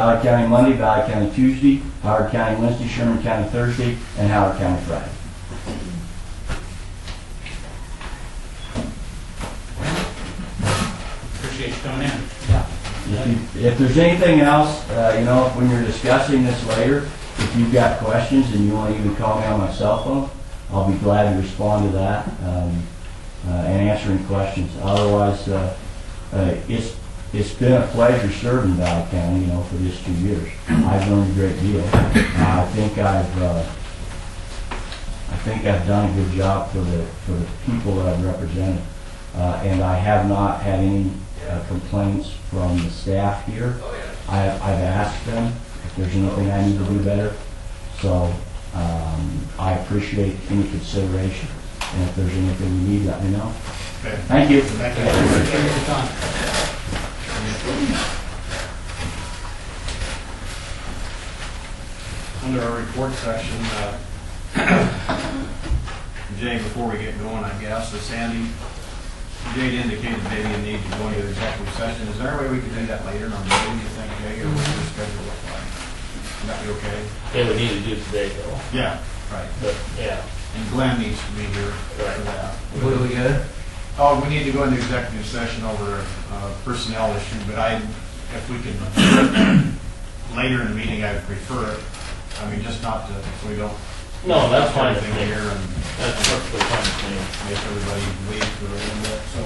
Howard County Monday, Valley County Tuesday, Howard County Wednesday, Sherman County Thursday, and Howard County Friday. Appreciate you coming in. If there's anything else, when you're discussing this later, if you've got questions and you want to even call me on my cell phone, I'll be glad to respond to that and answering questions. Otherwise, it's been a pleasure serving Valley County, for these 2 years. I've learned a great deal. I think I've done a good job for the people that I've represented, and I have not had any complaints from the staff here. I've asked them if there's anything I need to do better, so I appreciate any consideration, and if there's anything you need, let me know. Okay. Thank you. Thank you. Appreciate your time. Under our report section, Jay, before we get going, I guess, Sandy, Jade indicated maybe a need to go into executive session. Is there a way we could do that later on the day, do you think, Jay, or what's your schedule look like? Would that be okay? Yeah, we need to do it today, though. Yeah, right. But, yeah. And Glenn needs to be here for that. What do we got? Oh, we need to go into executive session over a personnel issue, but if we can, later in the meeting, I'd prefer it. I mean, just not to, so we don't. No, that's fine with everything me. here and That's perfectly fine with me. make everybody leave for a little bit, so.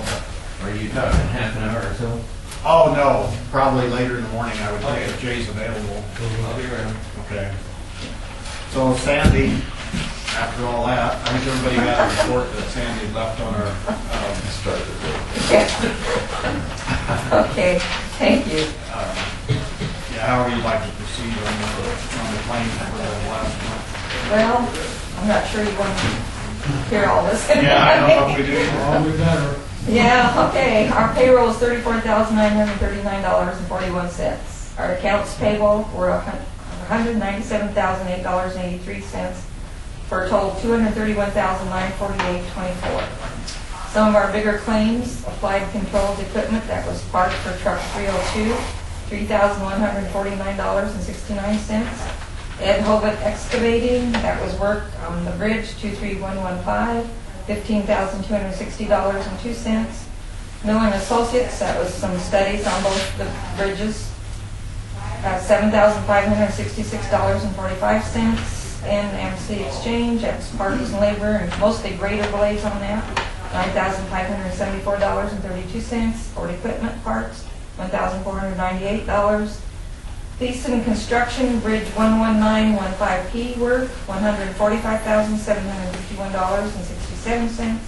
Are you talking half an hour or so? Oh, no, probably later in the morning, I would think, if Jay's available. I'll be around. Okay. So Sandy, after all that, I wish everybody got a report that Sandy left on our, Okay, thank you. however you'd like to proceed on the claims for the last month. Well, I'm not sure you want to hear all this. Yeah, I don't know if we do. Oh, we better. Yeah, okay. Our payroll is $34,939.41. Our accounts payable were $197,008.83 for a total of $231,948.24. Some of our bigger claims: applied controls equipment, that was parts for truck 302, $3,149.69. Ed Hobart Excavating, that was work on the bridge, 23115, $15,260.02. Miller and Associates, that was some studies on both the bridges, $7,566.45. And MC Exchange, that's parts and labor, and mostly grader blades on that, $9,574.32. Ford Equipment parts, $1,498. Thiessen Construction, Bridge 11915P work, $145,751.67.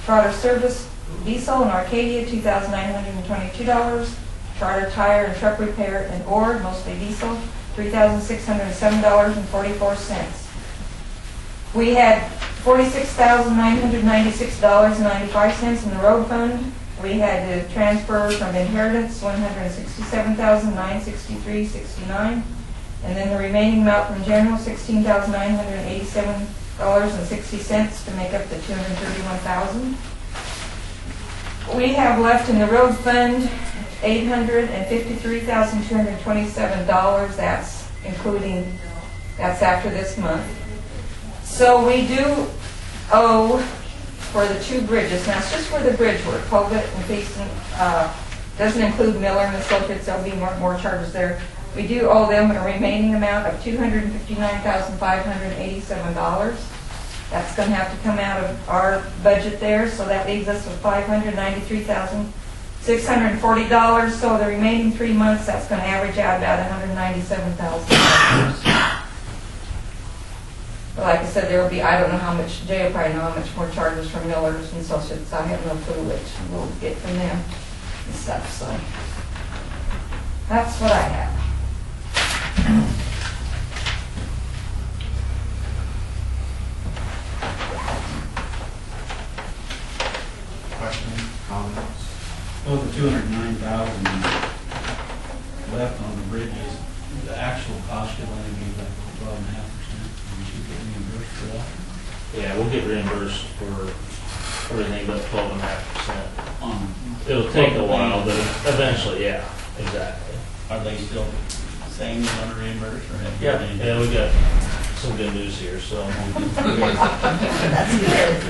Trotter Service, Diesel and Arcadia, $2,922. Trotter Tire and Truck Repair and Board, mostly diesel, $3,607.44. We had $46,996.95 in the road fund. We had to transfer from inheritance $167,963.69, and then the remaining amount from general $16,987.60 to make up the $231,000. We have left in the road fund $853,227. That's after this month. So we do owe for the 2 bridges. Now it's just for the bridge work. Hobart and Thiessen doesn't include Miller and Associates. There'll be more charges there. We do owe them a remaining amount of $259,587. That's going to have to come out of our budget there. So that leaves us with $593,640. So the remaining 3 months, that's going to average out about $197,000. But like I said, there will be, I don't know how much, Jay will probably know how much more charges from Miller's and Associates. I have no clue which we'll get from them and stuff. So that's what I have. Questions, comments? Well, the 209,000 left on the bridges, the actual cost should only be like 12.5%. We should get reimbursed for that. Yeah, we'll get reimbursed for everything but 12.5%. It'll take a while, but eventually, yeah, exactly. Are they still thing you want to reimburse or have? Yeah, we got some good news here, so. That's good.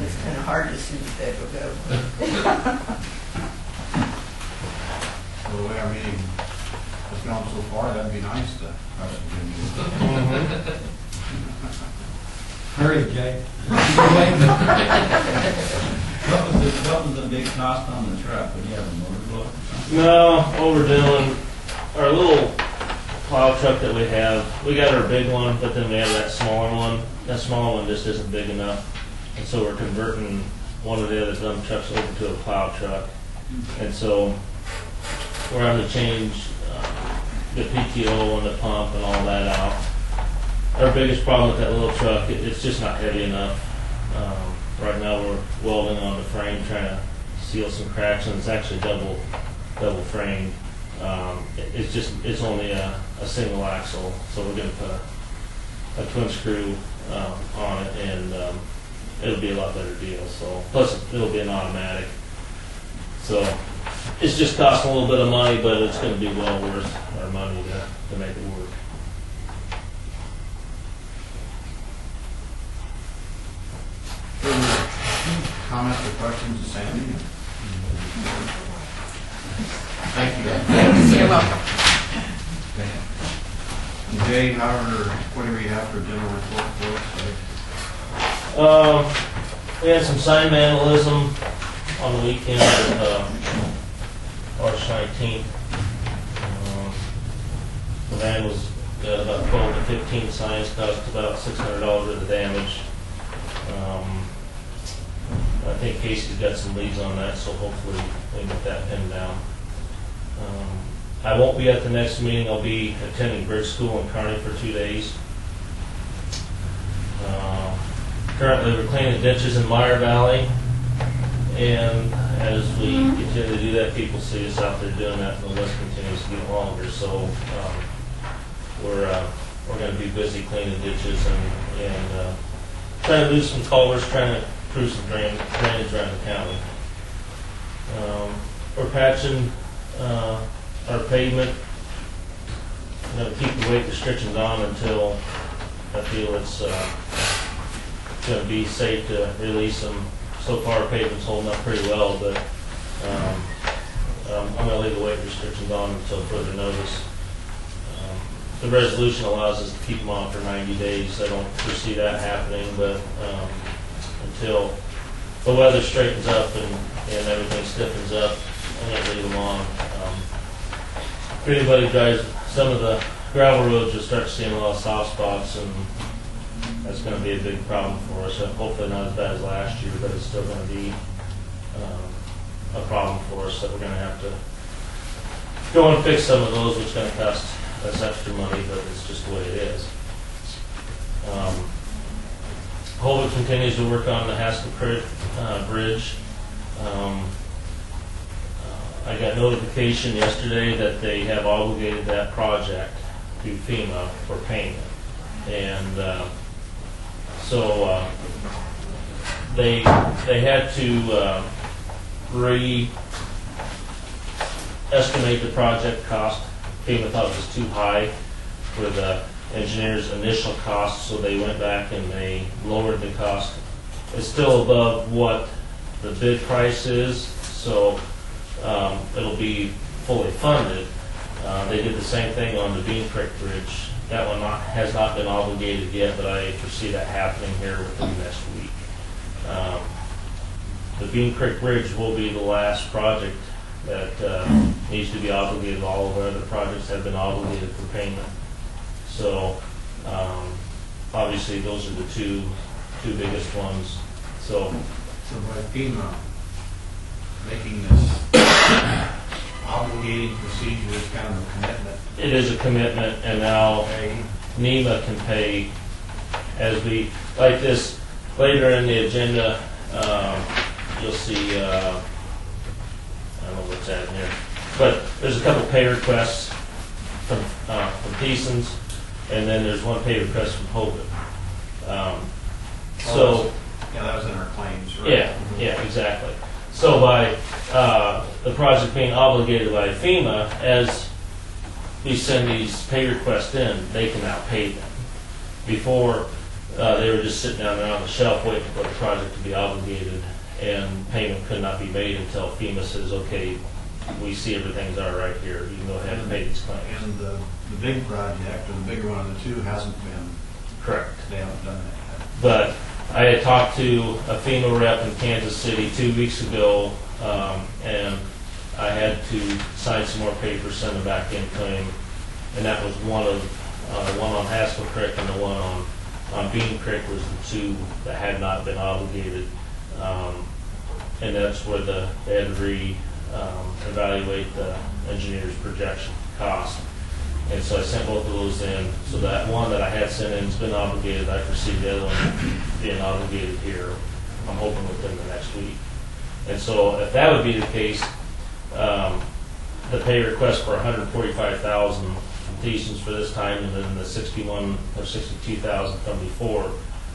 It's kind of hard to sue the federal government. So the way our meeting has gone so far, that'd be nice to have some good news. Hurry, Jay. What was the big cost on the truck? Would you have a motor blower or something? No, what we're doing, our little plow truck that we have, we got our big one, but then we have that smaller one. That smaller one just isn't big enough. And so we're converting one of the other dump trucks over to a plow truck. And so we're having to change the PTO and the pump and all that out. Our biggest problem with that little truck, it's just not heavy enough. Right now we're welding on the frame, trying to seal some cracks, and it's actually double framed. It's only a single axle, so we're going to put a twin screw on it, and it'll be a lot better deal. So plus it'll be an automatic. So it's just costing a little bit of money, but it's going to be well worth our money to make it work. Comments or questions to Sandy? Thank you. You're welcome. And Jay, whatever you have for general report for us? We had some sign vandalism on the weekend of March 19th. The van was about 12 to 15 signs, caused about $600 worth of damage. I think Casey's got some leads on that, so hopefully we can get that pinned down. I won't be at the next meeting. I'll be attending Bridge School in Kearney for 2 days. Currently we're cleaning ditches in Meyer Valley, and as we continue to do that, people see us out there doing that, and the list continues to get longer. So we're going to be busy cleaning ditches and trying to do some culverts, trying to improve some drainage around the county. We're patching our pavement. I'm going to keep the weight restrictions on until I feel it's going to be safe to release them. So far, our pavement's holding up pretty well, but I'm going to leave the weight restrictions on until further notice. The resolution allows us to keep them on for 90 days. I don't foresee that happening, but until the weather straightens up and everything stiffens up, I'm going to leave them on. If anybody drives some of the gravel roads, you'll start seeing a lot of soft spots, and that's going to be a big problem for us. Hopefully not as bad as last year, but it's still going to be a problem for us that we're going to have to go and fix some of those, which is going to cost us extra money, but it's just the way it is. Holbert continues to work on the Haskell Creek Bridge. I got notification yesterday that they have obligated that project to FEMA for payment, and so they had to re-estimate the project cost. FEMA thought it was too high for the engineer's initial cost, so they went back and they lowered the cost. It's still above what the bid price is, so it'll be fully funded. They did the same thing on the Bean Creek Bridge. That one has not been obligated yet, but I foresee that happening here within next week. The Bean Creek Bridge will be the last project that needs to be obligated. All of our other projects have been obligated for payment. So obviously those are the two biggest ones. So by FEMA making this obligating procedure is kind of a commitment. it is a commitment, and now NEMA can pay as we, like this, later in the agenda, you'll see, I don't know what's at in here, but there's a couple pay requests from Theson's, and then there's one pay request from Hogan. So yeah, that was in our claims, right? yeah, exactly. So by the project being obligated by FEMA, as we send these pay requests in, they can now pay them. Before, they were just sitting down there on the shelf waiting for the project to be obligated, and payment could not be made until FEMA says, okay, we see everything's all right here, you can go ahead and pay these claims. And the big project, or the bigger one of the two, hasn't been, Correct. they haven't done that yet. But I had talked to a FEMA rep in Kansas City 2 weeks ago, and I had to sign some more papers, send them back in claim, and that was one on Haskell Creek and the one on Bean Creek was the two that had not been obligated, and that's where they had to evaluate the engineer's projection cost. And so I sent both of those in. So that one that I had sent in has been obligated. I received the other one being obligated here. I'm hoping within the next week. And so if that would be the case, the pay request for 145,000 completions for this time, and then the 61 or 62,000 from before,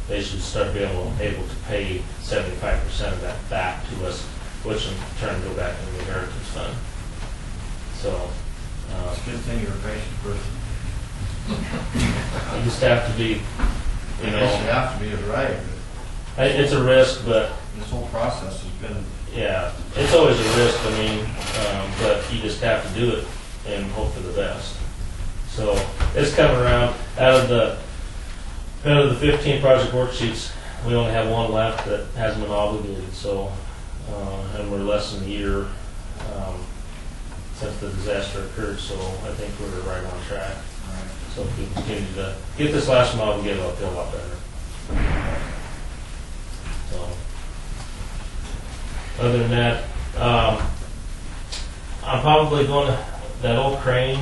they should start being able to pay 75% of that back to us, which in turn go back into the inheritance fund. So. It's a good thing you're a patient person. You just have to be, you You know, have to be is right, it's a risk, but but this whole process has been, yeah, it's always a risk, I mean, but you just have to do it and hope for the best. So it's coming around. Out of the 15 project worksheets, we only have one left that hasn't been obligated, so, and we're less than a year since the disaster occurred, so I think we're right on track. So if we continue to get this last one obligated, I'll feel a lot better. So, other than that, I'm probably going to, that old crane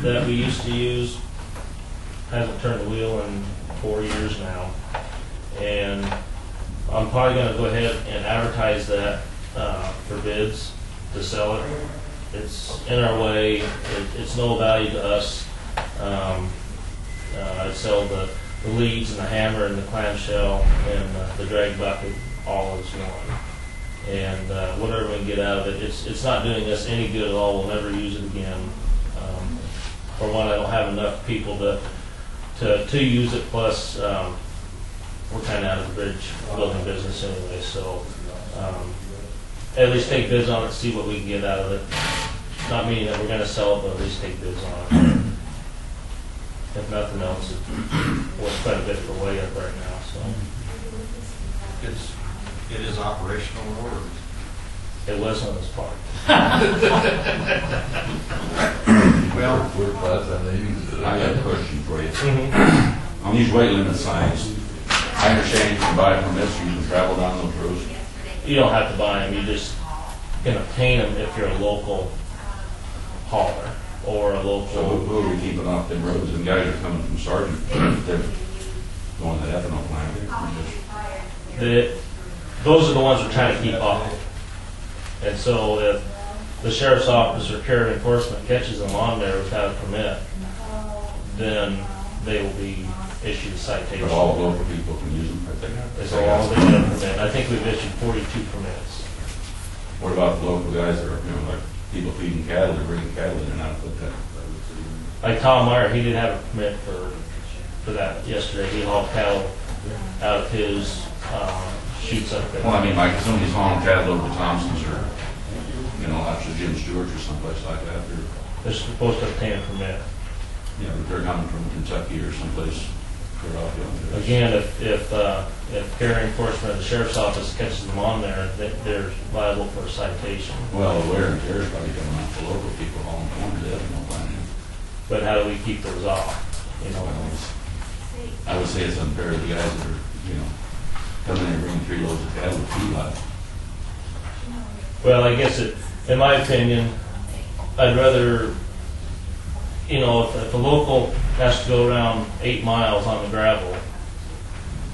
that we used to use hasn't turned the wheel in 4 years now. And I'm probably going to go ahead and advertise that for bids to sell it. It's in our way. It's no value to us. I'd sell the leads and the hammer and the clamshell and the drag bucket all as one. And whatever we can get out of it, it's not doing us any good at all. We'll never use it again. For one, I don't have enough people to use it. Plus, we're kind of out of the bridge building business anyway. So at least take bids on it, see what we can get out of it. Not meaning that we're going to sell it, but at least take bids on it. If nothing else, it's worth quite a bit of a way up right now. So it is operational or it was on this part. well, We're glad that they use it. I got a question for you. Mm-hmm. On these weight limit signs, I understand you can buy permits, you can travel down those roads. You don't have to buy them. You just can obtain them if you're a local hauler or a So local. who are we keeping off them roads? And guys are coming from Sargent, they're going to the ethanol plant. Those are the ones we're trying to keep off. And so if the sheriff's office or carrier enforcement catches them on there without a permit, then they will be issued a citation. But all local people can use them, I think. As long as they get a permit. I think we've issued 42 permits. What about the local guys that are, like people feeding cattle, they're bringing cattle in and out of that? Like Tom Meyer, he did have a permit for that yesterday. He hauled cattle out of his chutes up there. Well, I mean, like somebody's hauling cattle over to Thompson's or, out to Jim Stewart's or someplace like that. They're supposed to obtain a permit. But they're coming from Kentucky or someplace further off yonder. Again, if carrier enforcement or the sheriff's office catches them on there, they're liable for a citation. Well, the wear and tear is probably coming off the local people hauling corn to ethanol plant. But how do we keep those off? I would say it's unfair to the guys that are, coming in and bringing 3 loads of cattle to feedlot. Well, I guess in my opinion, I'd rather, if a local has to go around 8 miles on the gravel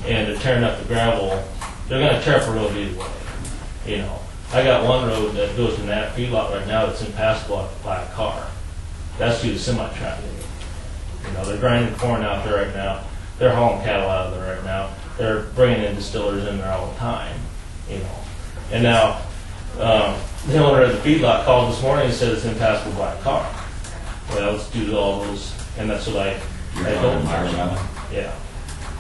and they're tearing up the gravel, they're going to tear up the road either way. I got one road that goes to that feedlot right now that's impassable by a car. That's due to semi-traffic. They're grinding corn out there right now. They're hauling cattle out of there right now. They're bringing in distillers in there all the time. And now, the owner of the feedlot called this morning and said it's impassable by a car. Well, it's due to all those, and that's what I You're I talking don't, Myers Island? yeah,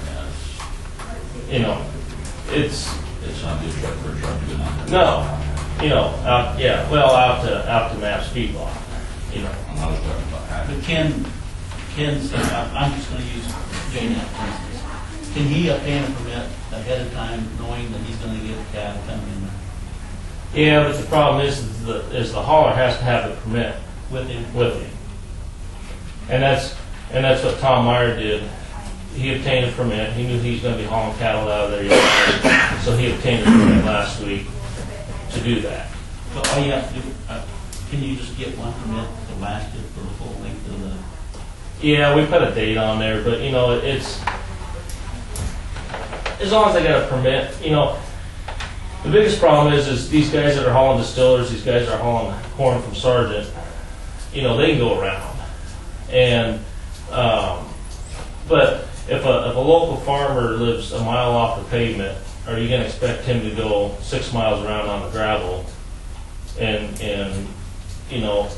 Yeah, you know, it's, it's not just right for a truck to get on there. no, you know, out to Maps feedlot, you know. I was talking about But having. Ken's, I'm just gonna use Jane for instance. Can he obtain a permit ahead of time knowing that he's gonna get cattle coming in there Yeah, but the problem is the hauler has to have the permit with him? with him. And that's what Tom Meyer did. He obtained a permit. He knew he was going to be hauling cattle out of there yesterday, so he obtained a permit last week to do that. So all you have to do, can you just get one permit to last you for the full length of the? Yeah, we put a date on there, but you know, it's as long as they got a permit. You know, the biggest problem is these guys that are hauling distillers, these guys that are hauling corn from Sargent. You know, they can go around, and but if a local farmer lives a mile off the pavement, are you going to expect him to go 6 miles around on the gravel? And you know,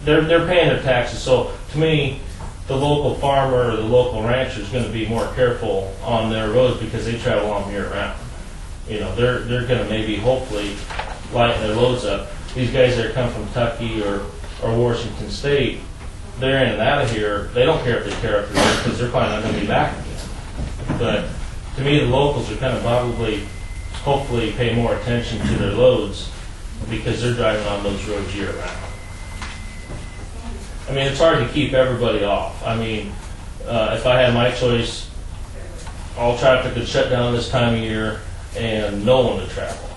they're paying their taxes. So to me, the local farmer or the local rancher is going to be more careful on their roads because they travel on year round. You know, they're going to maybe hopefully lighten their loads up. These guys that come from Kentucky or Washington State, they're in and out of here. They don't care if they tear up the road because they're probably not going to be back again. But to me, the locals are kind of probably, hopefully, pay more attention to their loads because they're driving on those roads year round. I mean, it's hard to keep everybody off. I mean, if I had my choice, all traffic would shut down this time of year and no one would travel.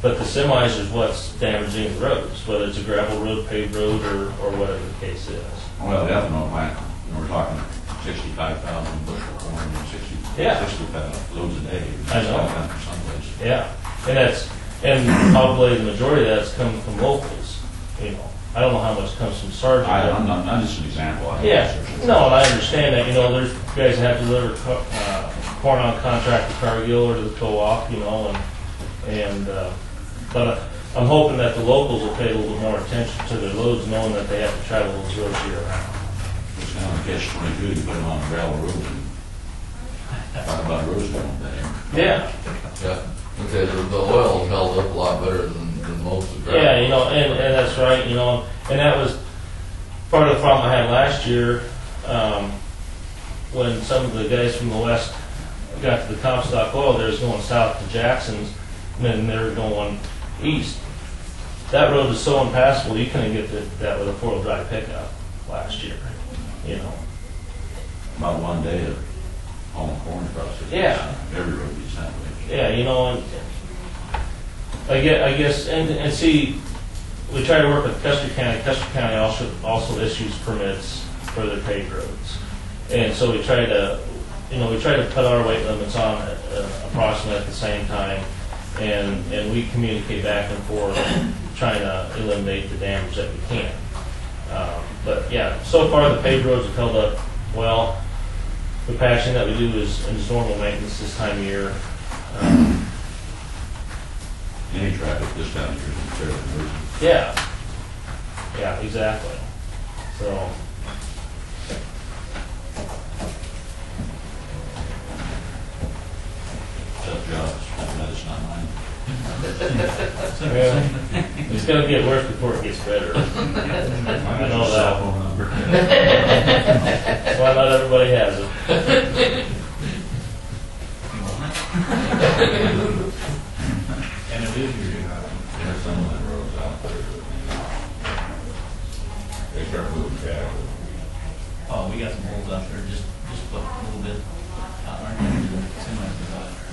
But the semis is what's damaging the roads, whether it's a gravel road, paved road, or whatever the case is. Well, the ethanol plant, we're talking 65,000 bushel corn and 65 loads a day. I know. Someplace. Yeah, and probably the majority of that's coming from locals. You know, I don't know how much comes from Sargent. I'm just an example. Yeah, no, and I understand that. You know, there's guys that have to deliver corn on contract to Cargill or to the co-op. You know, but I'm hoping that the locals will pay a little bit more attention to their loads, knowing that they have to travel those roads year round. It's kind of catch-22, you put them on a gravel road and talk about roads going bad. Yeah, Yeah, okay, the oil held up a lot better than most of the. yeah, you know, and that's right. You know, and that was part of the problem I had last year when some of the guys from the west got to the Comstock Oil. They was going south to Jackson's, and then they were going east. That road was so impassable, you couldn't get that with a four-wheel drive pickup last year. You know. About one day of hauling corn across it. Yeah. Every road is that way. Yeah, you know, and I guess, and see, we try to work with Custer County. Custer County also issues permits for their paved roads, and so we try to put our weight limits on approximately at the same time, and we communicate back and forth, trying to eliminate the damage that we can. But yeah, so far the paved roads have held up well. The patching that we do is normal maintenance this time of year. Any traffic this time of year is fairly emergency. Yeah, exactly. So, Tough job, that's not mine. yeah, it's gonna get worse before it gets better. I know that. That's why not everybody has it. And it is your, There's some of the roads out there that they start moving cattle. Oh, we got some holes out there, just put a little bit out there, and semis out there.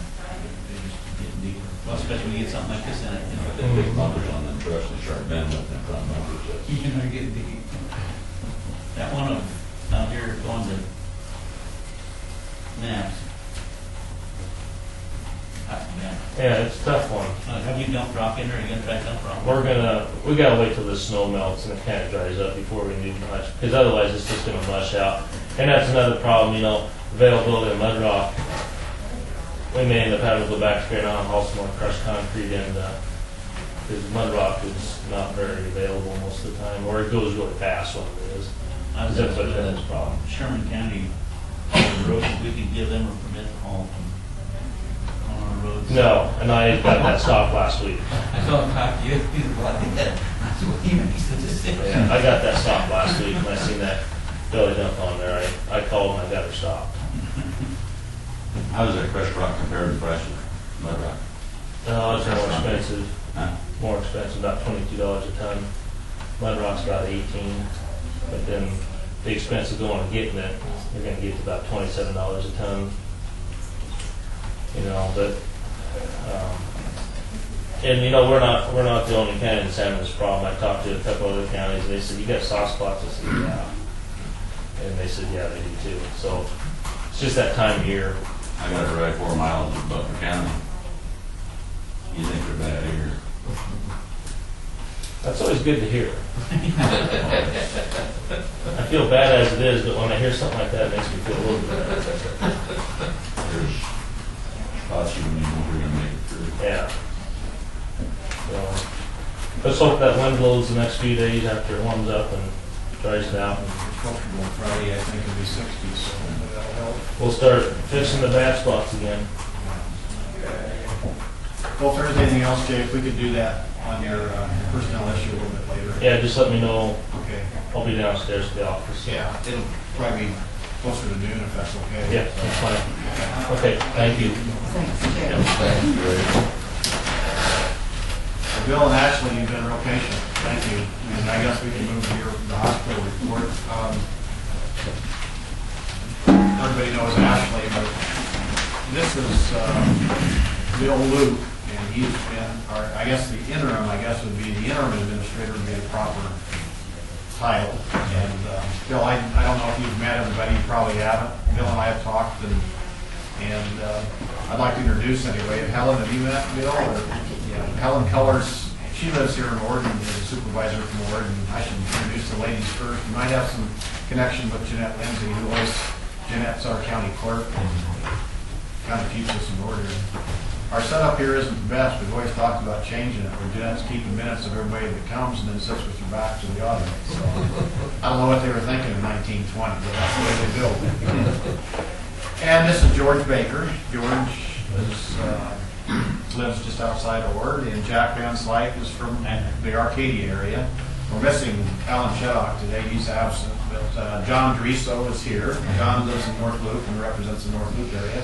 They just get deeper. Well, especially when you get something like this in it, you know. But they big bumpers on them trucks, they start bending up them front bumpers. You know, you get deep. That one out here going to Naps. Yeah, it's a tough one. Have you dumped rock in there? Are you gonna try to dump rock? We gotta wait till the snow melts and it kind of dries up before we need much, because otherwise it's just gonna mush out. And that's another problem, you know, availability of mud rock. We may end up having to go back to Grand Island, haul some more crushed concrete and because Mud Rock is not very available most of the time, or it goes really fast when it is. I was That's just what that's a problem. Sherman County, all the roads, we could give them a permit to haul on our roads. No, and I got that stopped last week. I saw him talk to you, he's like, that's what he makes the decision. Yeah, I got that stopped last week, and I seen that belly dump on there. I called and I got her stopped. How does that crushed rock compare to the price of mud rock? No, it's more expensive. Huh? More expensive, about $22 a ton. Mud Rock's about 18, but then the expense of going and getting it, you're gonna get to about $27 a ton. You know, but, and you know, we're not the only county that's having this problem. I talked to a couple other counties, and they said, you got soft spots? I said, yeah. And they said, yeah, they do too. So, it's just that time of year. I got to ride 4 miles in Butler County. You think they're bad here? That's always good to hear. I feel bad as it is, but when I hear something like that, it makes me feel a little bit better. There's spots you don't even know we're gonna make it through. Yeah. So, let's hope that wind blows the next few days after it warms up and dries it out. Comfortable Friday, I think it'll be 60, so that'll help. We'll start fixing the bad spots again. Well, if there's anything else, Jay, if we could do that on your personnel issue a little bit later. Yeah, just let me know. Okay. I'll be downstairs at the office. Yeah, it'll probably be closer to noon if that's okay. Yeah, that's fine. Okay, thank you. Thanks, Jay. Thanks, Greg. Bill and Ashley, you've been real patient. Thank you. And I guess we can move to the hospital report. Everybody knows Ashley, but this is Bill Luke, and he's been, or I guess the interim, would be the interim administrator would be the proper title. And Bill, I don't know if you've met everybody, you probably haven't. Bill and I have talked, and I'd like to introduce anyway. Helen, have you met Bill? Or, yeah, Helen Cullers, she lives here in Orden, is a supervisor from Orden. I should introduce the ladies first. You might have some connection with Jeanette Lindsay, who was, Jeanette's our county clerk, and kind of keeps us in order. Our setup here isn't the best. We've always talked about changing it, where Jeanette's keeping minutes of everybody that comes and then sits with her back to the audience. So I don't know what they were thinking in 1920, but that's the way they built it. And this is George Baker. George lives just outside of Ord, and Jack Van Slyke is from the Arcadia area. We're missing Alan Sheddock today. He's absent, but John Driso is here. John lives in North Loop and represents the North Loop area.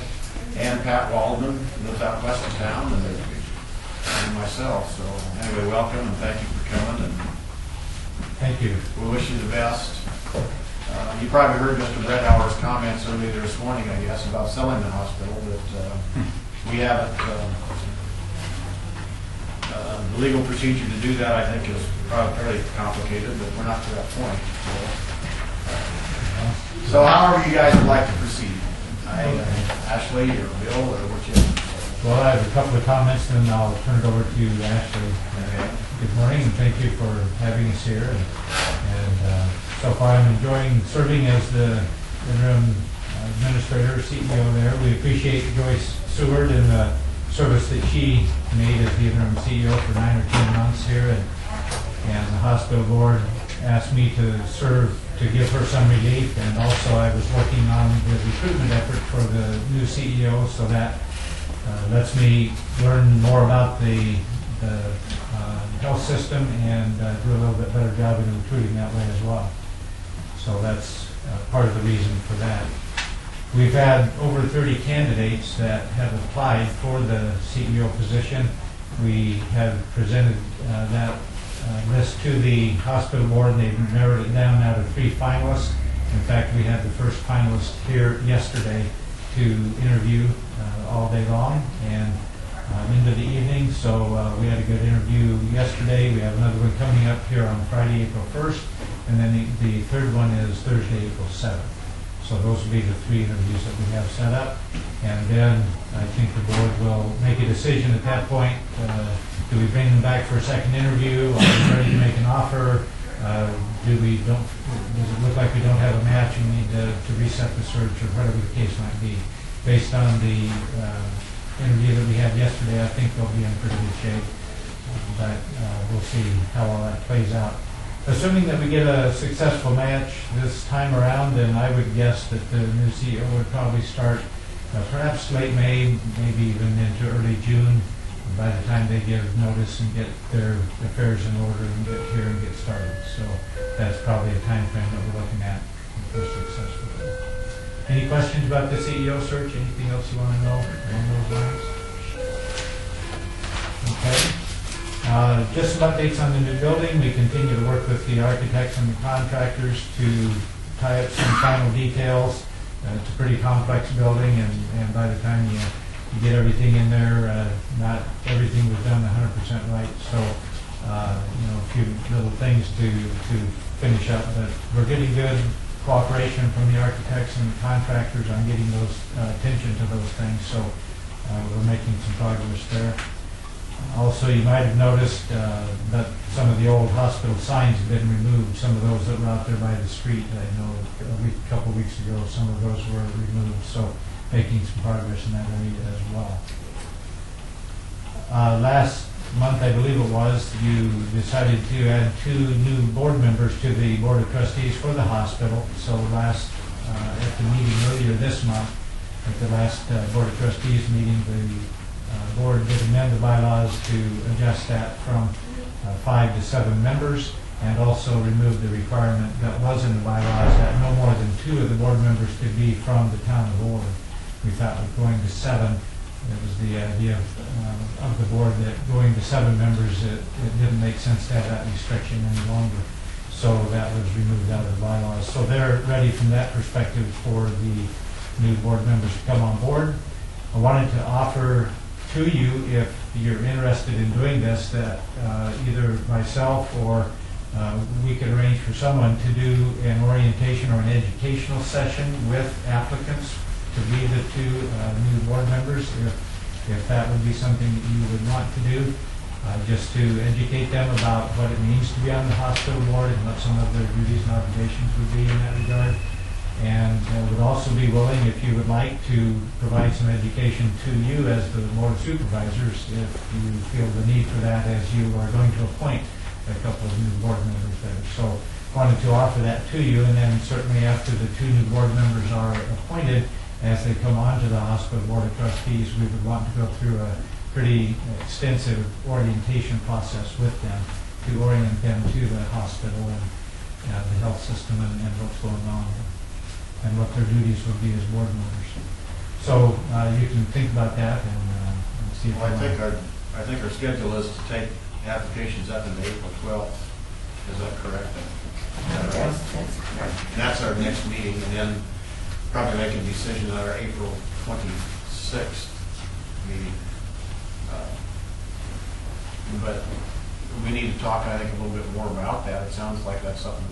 And Pat Waldman lives out west of town, and myself. So anyway, welcome and thank you for coming. And thank you. We wish you the best. You probably heard Mr. Bredhauer's comments earlier this morning, I guess, about selling the hospital, but we haven't. The legal procedure to do that, I think, is probably fairly complicated, but we're not to that point. So however you guys would like to proceed. Ashley or Bill or whichever. Well, I have a couple of comments, then I'll turn it over to Ashley. Okay. Good morning, and thank you for having us here. And so far, I'm enjoying serving as the interim administrator, CEO there. We appreciate Joyce Seward and the service that she made as the interim CEO for 9 or 10 months here. And the hospital board asked me to serve to give her some relief, and also I was working on the recruitment effort for the new CEO, so that lets me learn more about the health system and do a little bit better job in recruiting that way as well. So that's part of the reason for that. We've had over 30 candidates that have applied for the CEO position. We have presented that list to the hospital board, and they've narrowed it down now to 3 finalists. In fact, we had the first finalist here yesterday to interview all day long and into the evening. So we had a good interview yesterday. We have another one coming up here on Friday, April 1st, and then the third one is Thursday, April 7th. So those will be the 3 interviews that we have set up. And then I think the board will make a decision at that point. Do we bring them back for a second interview? Are we ready to make an offer? Does it look like we don't have a match and need to reset the search, or whatever the case might be? Based on the interview that we had yesterday, I think they'll be in pretty good shape. but we'll see how all that plays out. Assuming that we get a successful match this time around, then I would guess that the new CEO would probably start perhaps late May, maybe even into early June, by the time they give notice and get their affairs in order and get here and get started. So that's probably a time frame that we're looking at if we're successful. Any questions about the CEO search? Anything else you want to know along those lines? Okay. Just some updates on the new building. We continue to work with the architects and the contractors to tie up some final details. It's a pretty complex building, and by the time you get everything in there, not everything was done 100% right. So, a few little things to finish up, but we're getting good cooperation from the architects and the contractors on getting those attention to those things. So, we're making some progress there. Also, you might have noticed that some of the old hospital signs have been removed. Some of those that were out there by the street, I know a couple of weeks ago, some of those were removed. So, making some progress in that area as well. Last month, I believe it was, you decided to add 2 new board members to the Board of Trustees for the hospital. So at the meeting earlier this month, at the last Board of Trustees meeting, the board did amend the bylaws to adjust that from 5 to 7 members, and also remove the requirement that was in the bylaws that no more than 2 of the board members could be from the town of Ord. We thought with going to 7, it was the idea of the board that going to 7 members, it didn't make sense to have that restriction any longer. So that was removed out of the bylaws. So they're ready from that perspective for the new board members to come on board. I wanted to offer to you, if you're interested in doing this, that either myself or we could arrange for someone to do an orientation or an educational session with applicants to be the 2 new board members, if that would be something that you would want to do, just to educate them about what it means to be on the hospital board and what some of their duties and obligations would be in that regard. And would also be willing, if you would like, to provide some education to you as the board of supervisors, if you feel the need for that, as you are going to appoint a couple of new board members there. So wanted to offer that to you, and then certainly after the 2 new board members are appointed, as they come onto the hospital board of trustees, we would want to go through a pretty extensive orientation process with them to orient them to the hospital and the health system and what's going on and what their duties would be as board members. So you can think about that and see if Well, I think our schedule is to take applications up into April 12th. Is that correct? Yes, that's correct. And that's our next meeting, and then probably make a decision at our April 26th meeting. But we need to talk, I think, a little bit more about that. It sounds like that's something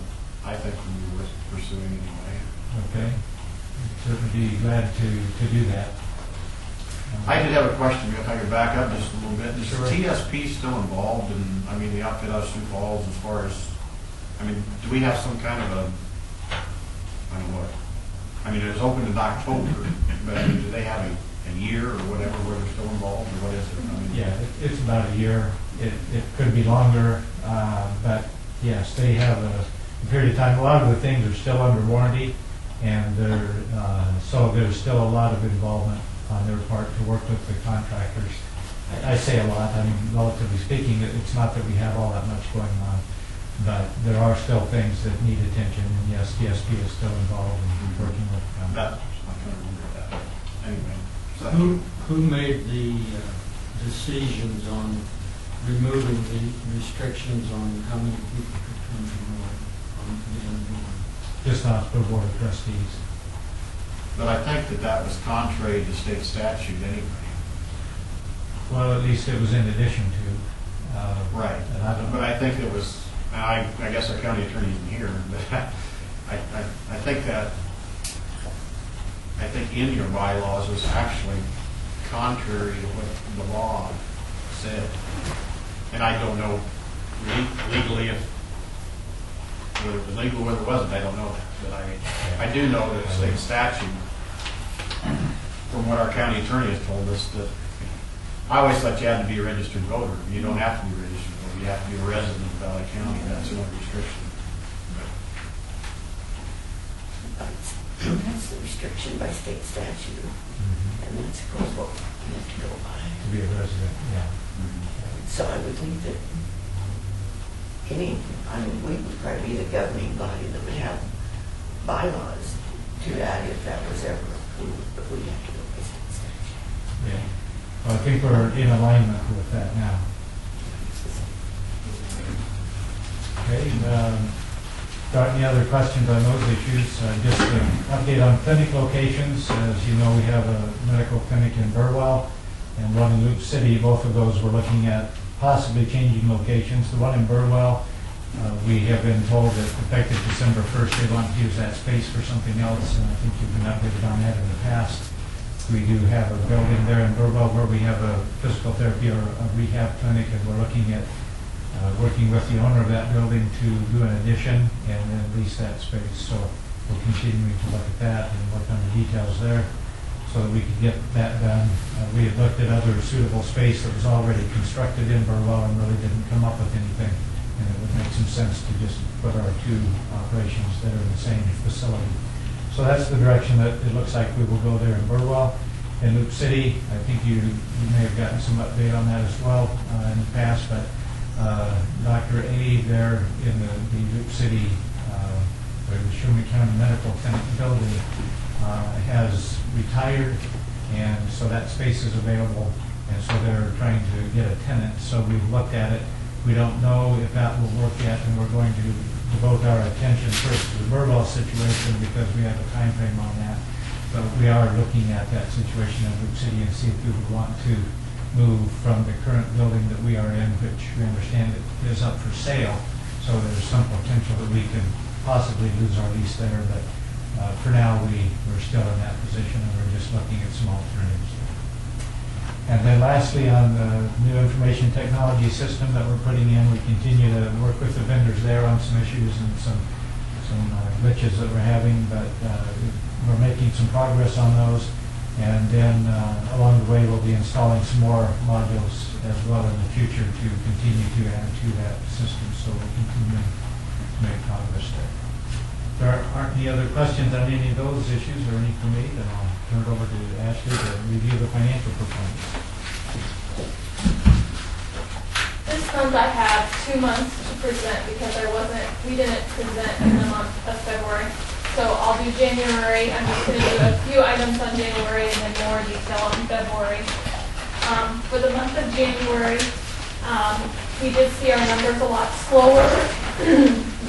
I think we were pursuing anyway. Okay. Certainly be glad to do that. I did have a question, if I could back up just a little bit. Is Sure. TSP still involved in, the outfit out of Sioux Falls as far as, do we have some kind of a, I don't know what, it was opened in October, but do they have a year or whatever where they're still involved, or what is it? Yeah, it's about a year. It could be longer, but yes, they have a period of time. A lot of the things are still under warranty, and so there's still a lot of involvement on their part to work with the contractors. I say a lot, relatively speaking, it's not that we have all that much going on, but there are still things that need attention, and yes, TSP is still involved in working with them. I can't remember that. Anyway. So, Who made the decisions on removing the restrictions on how many people could come to on the board? Just not the board of trustees. But I think that was contrary to state statute anyway. Well, at least it was in addition to. Right. And I don't know. But I think it was, I guess our county attorney isn't here, but I think in your bylaws was actually contrary to what the law said. And I don't know legally whether it was legal or whether it wasn't, I don't know that. But I do know that state statute, from what our county attorney has told us, that I always thought you had to be a registered voter. You don't have to be a registered voter. you have to be a resident of Valley County, that's one restriction. That's the restriction by state statute, and that's of course what we have to go by. To be a resident, yeah. So I would think that we would probably be the governing body that would have bylaws to that if that was ever approved, but we have to go by state statute. Yeah. Well, I think we're in alignment with that now. Okay, got any other questions on those issues? Just an update on clinic locations. As you know, we have a medical clinic in Burwell and one in Loop City. Both of those we're looking at possibly changing locations. The one in Burwell, we have been told that effective December 1st, they want to use that space for something else, and I think you've been updated on that in the past. We do have a building there in Burwell where we have a physical therapy or a rehab clinic, and we're looking at working with the owner of that building to do an addition and then lease that space. So we're continuing to look at that and work on the details there so that we could get that done. We had looked at other suitable space that was already constructed in Burwell and really didn't come up with anything. And it would make some sense to just put our two operations there in the same facility. So that's the direction that it looks like we will go there in Burwell. In Loop City, I think you may have gotten some update on that as well in the past, but Dr. A there in the Loop City, the Sherman County Medical Clinic building has retired, and so that space is available, and so they're trying to get a tenant. So we've looked at it. We don't know if that will work yet, and we're going to devote our attention first to the Burwell situation because we have a time frame on that. But we are looking at that situation in Loop City and see if we would want to move from the current building that we are in, which we understand it is up for sale. So there's some potential that we could possibly lose our lease there, but for now we're still in that position and we're just looking at some alternatives. And then lastly, on the new information technology system that we're putting in, we continue to work with the vendors there on some issues and some glitches that we're having, but we're making some progress on those. And then along the way, we'll be installing some more modules as well in the future to continue to add to that system. So we'll continue to make progress there. If there aren't any other questions on any of those issues or any for me, then I'll turn it over to Ashley to review the financial performance. This month I have 2 months to present because we didn't present in the month of February. So I'll do January. I'm just going to do a few items on January and then more detail on February. For the month of January, we did see our numbers a lot slower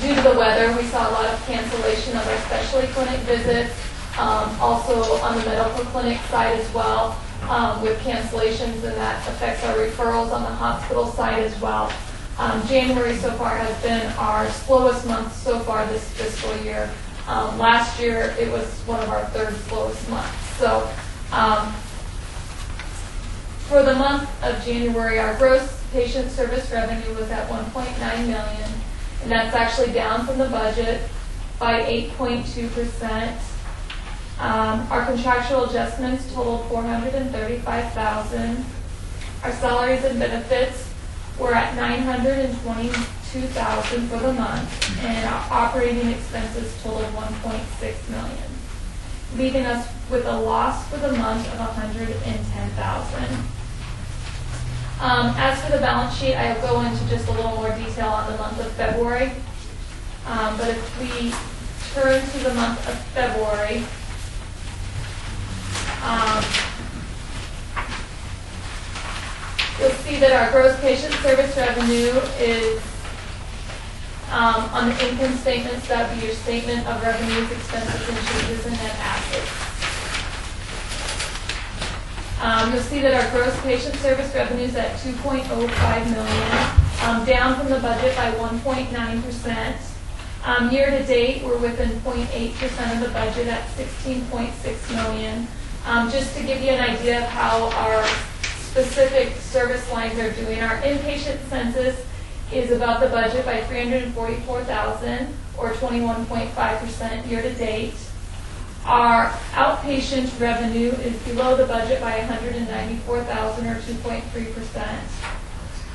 due to the weather. We saw a lot of cancellation of our specialty clinic visits, also on the medical clinic side as well, with cancellations, and that affects our referrals on the hospital side as well. January so far has been our slowest month so far this fiscal year. Last year, it was one of our third slowest months. So for the month of January, our gross patient service revenue was at $1.9 million, and that's actually down from the budget by 8.2%. Our contractual adjustments totaled $435,000. Our salaries and benefits were at $922,000 for the month, and our operating expenses totaled $1.6 million, leaving us with a loss for the month of $110,000. As for the balance sheet, I'll go into just a little more detail on the month of February. But if we turn to the month of February, you'll see that our gross patient service revenue is on the income statements. That would be your statement of revenues, expenses, and changes in net assets. You'll see that our gross patient service revenue is at $2.05 million, down from the budget by 1.9%. Year to date, we're within 0.8% of the budget at $16.6 million. Just to give you an idea of how our specific service lines are doing, our inpatient census is above the budget by $344,000, or 21.5% year to date. Our outpatient revenue is below the budget by $194,000, or 2.3%.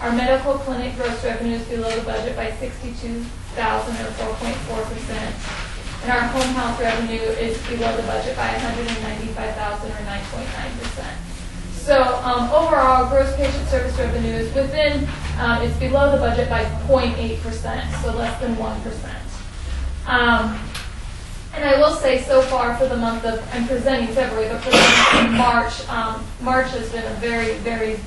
Our medical clinic gross revenue is below the budget by $62,000 or 4.4%. And our home health revenue is below the budget by $195,000 or 9.9%. So overall, gross patient service revenue is within, it's below the budget by 0.8%, so less than 1%. And I will say so far for the month of, I'm presenting February, but for the month of March, March has been a very, very